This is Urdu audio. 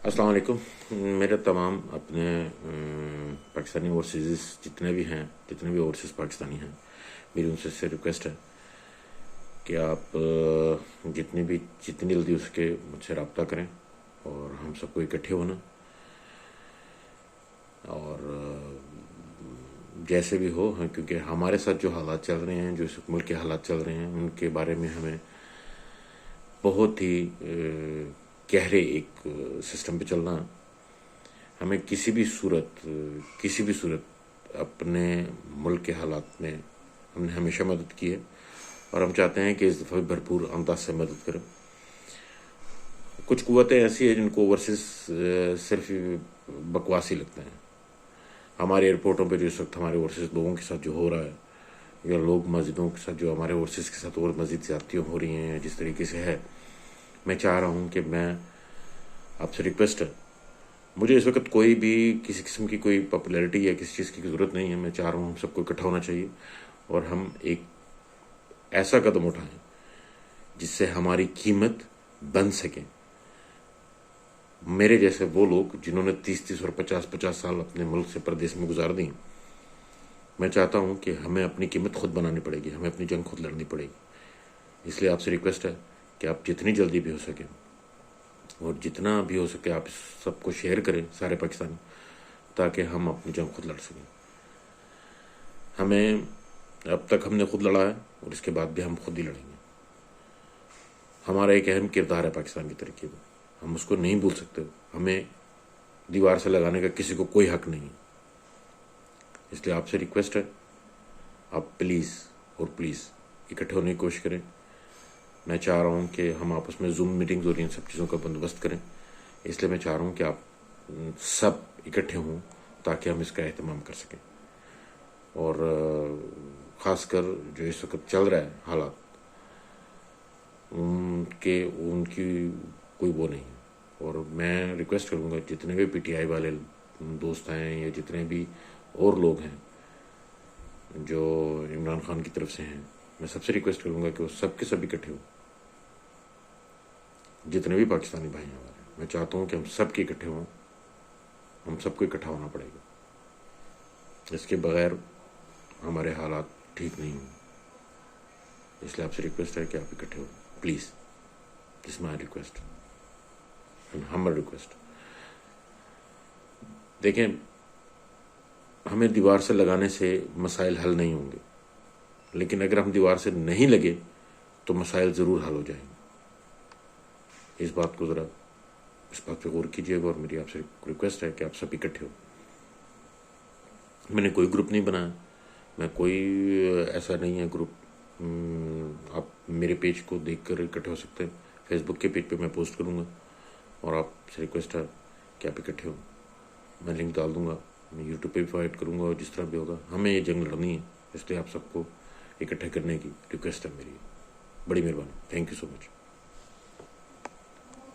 السلام علیکم. میرے تمام اپنے پاکستانی اوورسیز جتنے بھی اوورسیز پاکستانی ہیں، میری ان سے ریکویسٹ ہے کہ آپ جتنی جلدی ہو سکے مجھ سے رابطہ کریں اور ہم سب کو اکٹھے ہونا، اور جیسے بھی ہو، کیونکہ ہمارے ساتھ جو حالات چل رہے ہیں، جو اس ملک کے حالات چل رہے ہیں، ان کے بارے میں ہمیں بہت ہی گہرے ایک سسٹم پہ چلنا. ہمیں کسی بھی صورت اپنے ملک کے حالات میں ہم نے ہمیشہ مدد کی ہے، اور ہم چاہتے ہیں کہ اس دفعہ بھی بھرپور انداز سے مدد کریں. کچھ قوتیں ایسی ہیں جن کو اوورسیز صرف بکواسی لگتے ہیں. ہمارے ایئرپورٹوں پہ جو اس وقت ہمارے اوورسیز لوگوں کے ساتھ جو ہو رہا ہے، یا لوگ مسجدوں کے ساتھ جو ہمارے اوورسیز کے ساتھ اور مزید زیادتیاں ہو رہی ہیں جس طریقے سے ہے، میں چاہ رہا ہوں کہ میں آپ سے ریکویسٹ ہے، مجھے اس وقت کوئی بھی کسی قسم کی کوئی پاپولیرٹی یا کسی چیز کی ضرورت نہیں ہے. میں چاہ رہا ہوں ہم سب کو اکٹھا ہونا چاہیے اور ہم ایک ایسا قدم اٹھائیں جس سے ہماری قیمت بن سکے. میرے جیسے وہ لوگ جنہوں نے 30 اور 50 سال اپنے ملک سے پردیس میں گزار دیں، میں چاہتا ہوں کہ ہمیں اپنی قیمت خود بنانی پڑے گی، ہمیں اپنی جنگ خود لڑنی پڑے گی. اس لیے آپ سے ریکویسٹ ہے کہ آپ جتنی جلدی بھی ہو سکے اور جتنا بھی ہو سکے آپ سب کو شیئر کریں، سارے پاکستانی، تاکہ ہم اپنی جنگ خود لڑ سکیں. ہمیں اب تک ہم نے خود لڑا ہے اور اس کے بعد بھی ہم خود ہی لڑیں گے. ہمارا ایک اہم کردار ہے پاکستان کی ترقی میں، ہم اس کو نہیں بھول سکتے. ہمیں دیوار سے لگانے کا کسی کو کوئی حق نہیں. اس لیے آپ سے ریکویسٹ ہے، آپ پلیز اکٹھے ہونے کی کوشش کریں. میں چاہ رہا ہوں کہ ہم آپس میں زوم میٹنگز اور ان سب چیزوں کا بندوبست کریں. اس لیے میں چاہ رہا ہوں کہ آپ سب اکٹھے ہوں تاکہ ہم اس کا اہتمام کر سکیں. اور خاص کر جو اس وقت چل رہا ہے حالات، ان کی کوئی وہ نہیں. اور میں ریکویسٹ کروں گا جتنے بھی PTI والے دوست ہیں یا جتنے بھی اور لوگ ہیں جو عمران خان کی طرف سے ہیں، میں سب سے ریکویسٹ کروں گا کہ وہ سب کے سب اکٹھے ہوں. جتنے بھی پاکستانی بھائی ہیں ہمارے، میں چاہتا ہوں کہ ہم سب کے اکٹھے ہوں. ہم سب کو اکٹھا ہونا پڑے گا، اس کے بغیر ہمارے حالات ٹھیک نہیں ہوں. اس لیے آپ سے ریکویسٹ ہے کہ آپ اکٹھے ہوں پلیز. دس مائی ریکویسٹ، ہمر ریکویسٹ. دیکھیں، ہمیں دیوار سے لگانے سے مسائل حل نہیں ہوں گے، لیکن اگر ہم دیوار سے نہیں لگے تو مسائل ضرور حل ہو جائیں گے. اس بات پہ غور کیجیے گا، اور میری آپ سے ریکویسٹ ہے کہ آپ سب اکٹھے ہو. میں نے کوئی گروپ نہیں بنایا، میں کوئی ایسا نہیں ہے گروپ. آپ میرے پیج کو دیکھ کر اکٹھے ہو سکتے ہیں. فیس بک کے پیج پہ میں پوسٹ کروں گا، اور آپ سے ریکویسٹ ہے کہ آپ اکٹھے ہو. میں لنک ڈال دوں گا، میں یوٹیوب پہ بھی پرووائڈ کروں گا، اور جس طرح بھی ہوگا ہمیں یہ جنگ لڑنی ہے. اس لیے آپ سب کو اکٹھے کرنے کی ریکویسٹ ہے میری. بڑی مہربانی. Thank you so much.